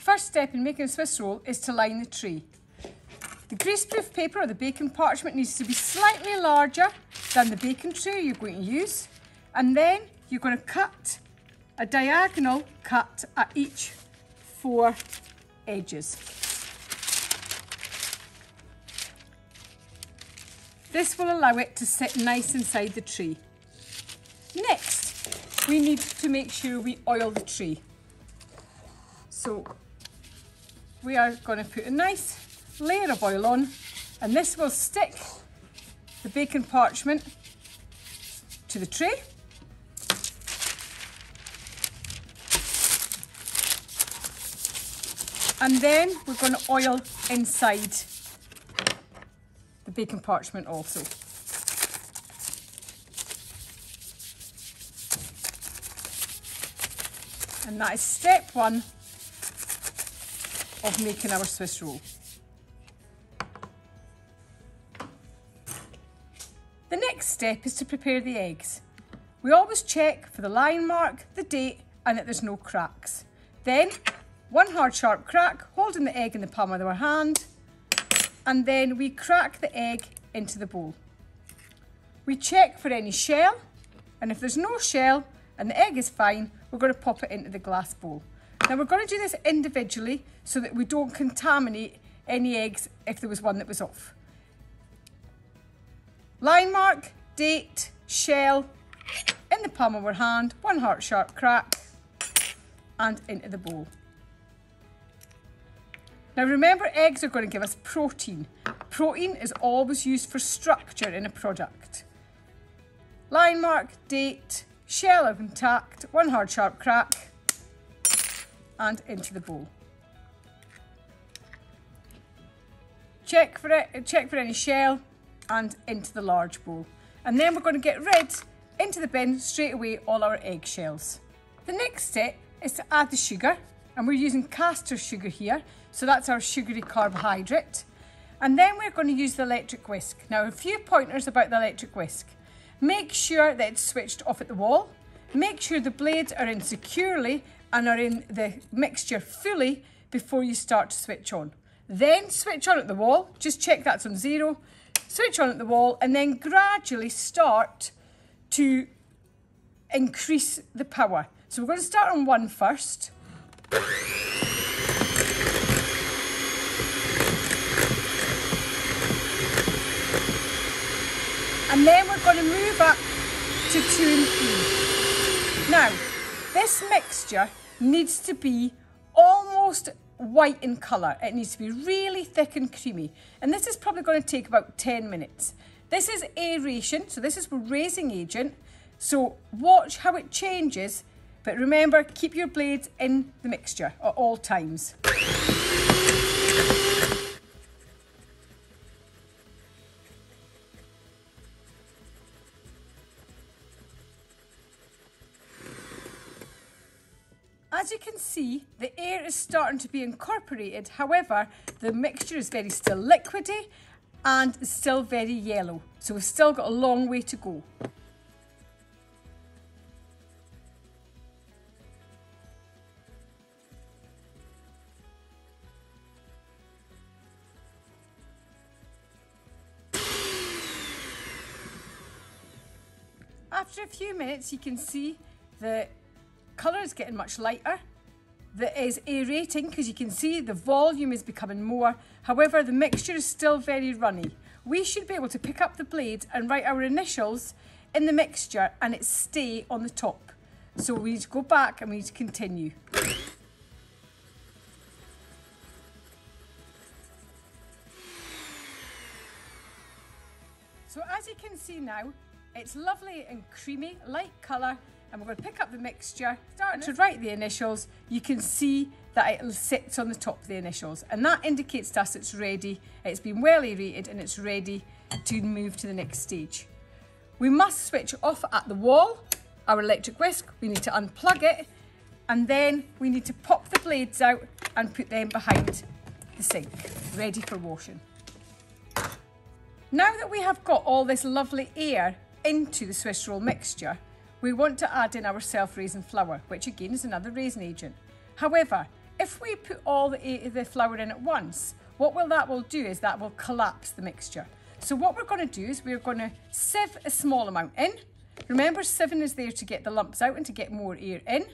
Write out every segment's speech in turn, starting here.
First step in making a Swiss roll is to line the tray. The greaseproof paper or the baking parchment needs to be slightly larger than the baking tray you're going to use, and then you're going to cut a diagonal cut at each 4 edges. This will allow it to sit nice inside the tray. Next, we need to make sure we oil the tray. So we are going to put a nice layer of oil on, and this will stick the baking parchment to the tray. And then we're going to oil inside the baking parchment also. And that is step 1 of making our Swiss roll. The next step is to prepare the eggs. We always check for the line mark, the date, and that there's no cracks. Then 1 hard sharp crack, holding the egg in the palm of our hand, and then we crack the egg into the bowl. We check for any shell, and if there's no shell and the egg is fine, we're going to pop it into the glass bowl. Now we're going to do this individually so that we don't contaminate any eggs if there was one that was off. Line mark, date, shell, in the palm of our hand, 1 hard sharp crack, and into the bowl. Now remember, eggs are going to give us protein. Protein is always used for structure in a product. Line mark, date, shell intact, 1 hard sharp crack, and into the bowl. Check for any shell and into the large bowl. And then we're going to get rid into the bin straight away all our egg shells. The next step is to add the sugar, and we're using caster sugar here, so that's our sugary carbohydrate. And then we're going to use the electric whisk. Now a few pointers about the electric whisk. Make sure that it's switched off at the wall. Make sure the blades are in securely and are in the mixture fully before you start to switch on. Then switch on at the wall, just check that's on 0. Switch on at the wall and then gradually start to increase the power. So we're going to start on 1 first. And then we're going to move up to 2 and 3. Now, this mixture needs to be almost white in colour. It needs to be really thick and creamy. And this is probably going to take about 10 minutes. This is aeration, so this is a raising agent. So watch how it changes, but remember, keep your blades in the mixture at all times. As you can see, the air is starting to be incorporated. However, the mixture is very still liquidy and still very yellow. So we've still got a long way to go. After a few minutes, you can see the colour is getting much lighter. That is aerating because you can see the volume is becoming more. However, the mixture is still very runny. We should be able to pick up the blades and write our initials in the mixture and it stay on the top. So we need to go back and we need to continue. So as you can see now, it's lovely and creamy, light colour, and we're going to pick up the mixture, start to write the initials. You can see that it sits on the top of the initials, and that indicates to us it's ready, it's been well aerated and it's ready to move to the next stage. We must switch off at the wall, our electric whisk. We need to unplug it, and then we need to pop the blades out and put them behind the sink, ready for washing. Now that we have got all this lovely air into the Swiss roll mixture, we want to add in our self-raising flour, which again is another raising agent. However, if we put all the flour in at once, what that will do is that will collapse the mixture. So what we're going to do is we're going to sieve a small amount in. Remember, sieving is there to get the lumps out and to get more air in.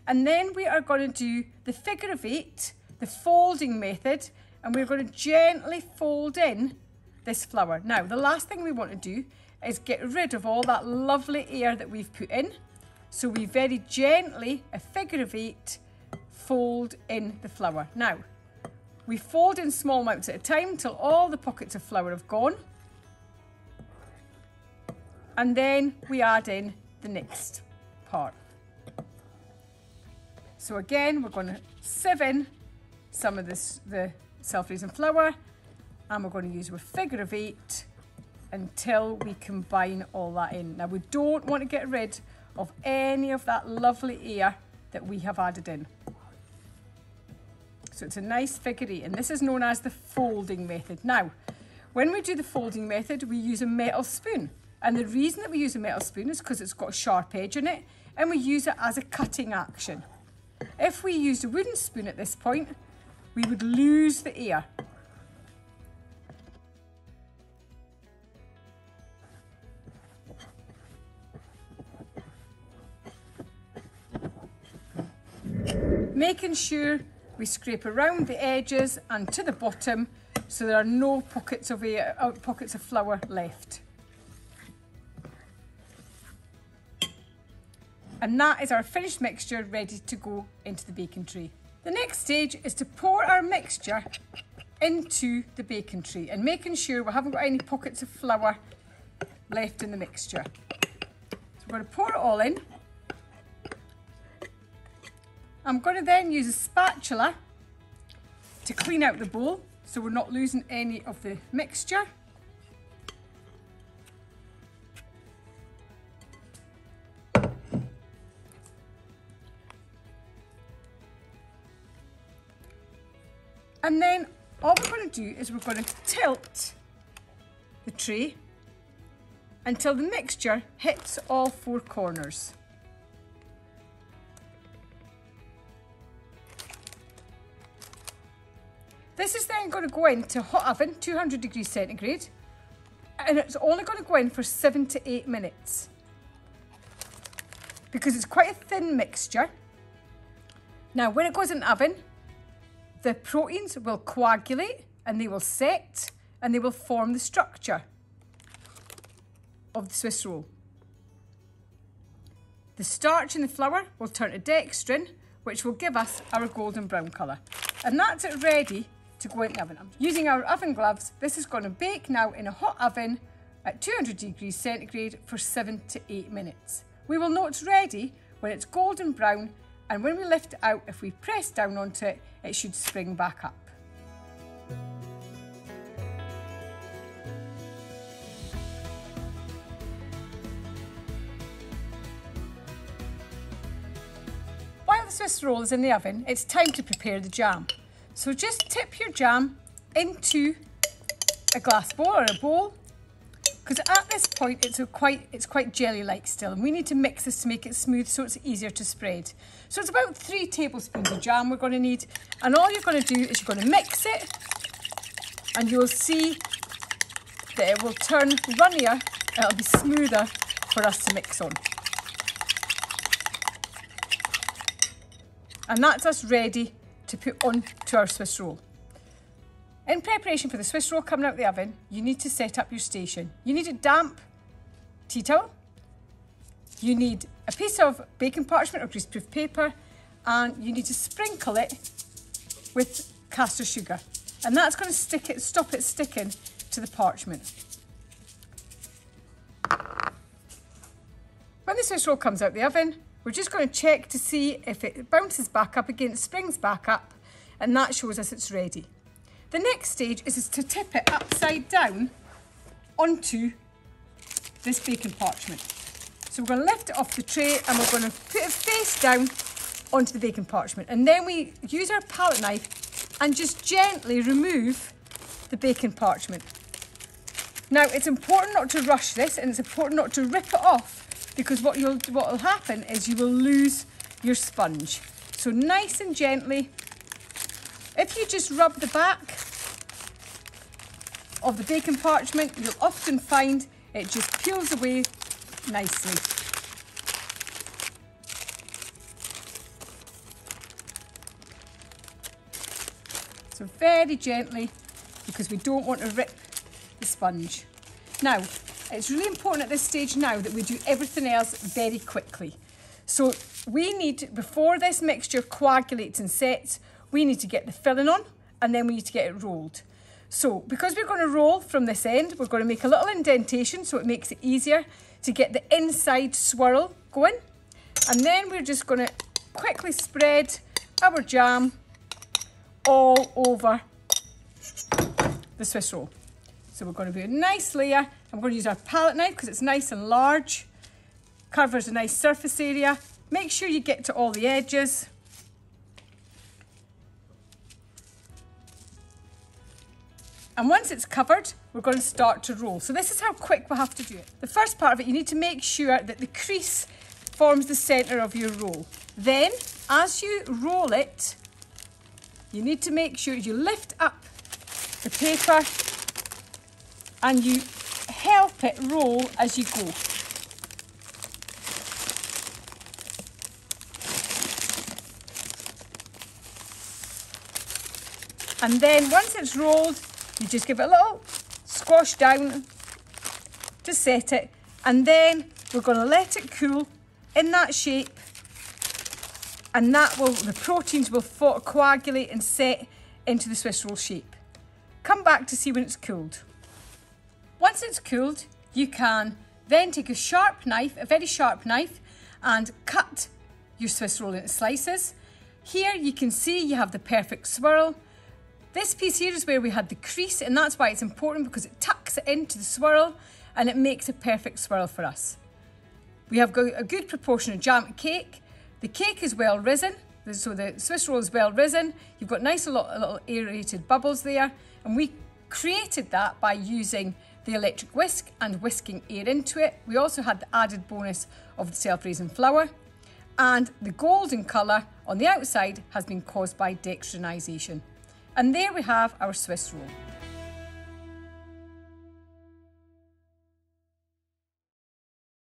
And then we are going to do the figure of 8, the folding method, and we're going to gently fold in this flour. Now, the last thing we want to do is get rid of all that lovely air that we've put in. So we very gently, a figure of 8, fold in the flour. Now, we fold in small amounts at a time until all the pockets of flour have gone. And then we add in the next part. So again, we're going to sieve in some of the self-raising flour, and we're going to use our figure of 8 until we combine all that in. Now, we don't want to get rid of any of that lovely air that we have added in. So it's a nice figure 8, and this is known as the folding method. Now, when we do the folding method, we use a metal spoon. And the reason that we use a metal spoon is because it's got a sharp edge in it, and we use it as a cutting action. If we used a wooden spoon at this point, we would lose the air. Making sure we scrape around the edges and to the bottom so there are no pockets of air, pockets of flour left. And that is our finished mixture ready to go into the baking tray. The next stage is to pour our mixture into the baking tray and making sure we haven't got any pockets of flour left in the mixture. So we're going to pour it all in. I'm going to then use a spatula to clean out the bowl so we're not losing any of the mixture. And then all we're going to do is we're going to tilt the tray until the mixture hits all 4 corners. This is then going to go into hot oven, 200 degrees centigrade, and it's only going to go in for 7 to 8 minutes. Because it's quite a thin mixture. Now, when it goes in the oven, the proteins will coagulate and they will set and they will form the structure of the Swiss roll. The starch in the flour will turn to dextrin, which will give us our golden brown colour. And that's it ready to go in the oven. Using our oven gloves, this is going to bake now in a hot oven at 200 degrees centigrade for 7 to 8 minutes. We will know it's ready when it's golden brown, and when we lift it out, if we press down onto it, it should spring back up. While the Swiss roll is in the oven, it's time to prepare the jam. So just tip your jam into a glass bowl or a bowl, because at this point it's quite jelly-like still, and we need to mix this to make it smooth so it's easier to spread. So it's about 3 tablespoons of jam we're going to need, and all you're going to do is you're going to mix it, and you'll see that it will turn runnier, it'll be smoother for us to mix on. And that's us ready to put on to our Swiss roll. In preparation for the Swiss roll coming out of the oven, you need to set up your station. You need a damp tea towel, you need a piece of baking parchment or greaseproof paper, and you need to sprinkle it with caster sugar. And that's going to stop it sticking to the parchment. When the Swiss roll comes out of the oven, we're just going to check to see if it bounces back up again, it springs back up, and that shows us it's ready. The next stage is to tip it upside down onto this baking parchment. So we're going to lift it off the tray and we're going to put it face down onto the baking parchment. And then we use our palette knife and just gently remove the baking parchment. Now, it's important not to rush this, and it's important not to rip it off, because what will happen is you will lose your sponge. So nice and gently If you just rub the back of the baking parchment, you'll often find it just peels away nicely. So very gently, because we don't want to rip the sponge. Now, it's really important at this stage now that we do everything else very quickly. So we need, before this mixture coagulates and sets, we need to get the filling on, and then we need to get it rolled. So because we're going to roll from this end, we're going to make a little indentation so it makes it easier to get the inside swirl going. And then we're just going to quickly spread our jam all over the Swiss roll. So we're going to do a nice layer. I'm going to use our palette knife because it's nice and large. Covers a nice surface area. Make sure you get to all the edges. And once it's covered, we're going to start to roll. So this is how quick we'll have to do it. The first part of it, you need to make sure that the crease forms the centre of your roll. Then, as you roll it, you need to make sure you lift up the paper and you help it roll as you go. And then once it's rolled, you just give it a little squash down to set it, and then we're going to let it cool in that shape, and the proteins will coagulate and set into the Swiss roll shape. Come back to see when it's cooled. Once it's cooled, you can then take a sharp knife, a very sharp knife, and cut your Swiss roll into slices. Here you can see you have the perfect swirl. This piece here is where we had the crease, and that's why it's important, because it tucks it into the swirl and it makes a perfect swirl for us. We have got a good proportion of jam to cake. The cake is well risen, so the Swiss roll is well risen. You've got nice little aerated bubbles there, and we created that by using the electric whisk and whisking air into it. We also had the added bonus of the self-raising flour, and the golden colour on the outside has been caused by dextrinization. And there we have our Swiss roll.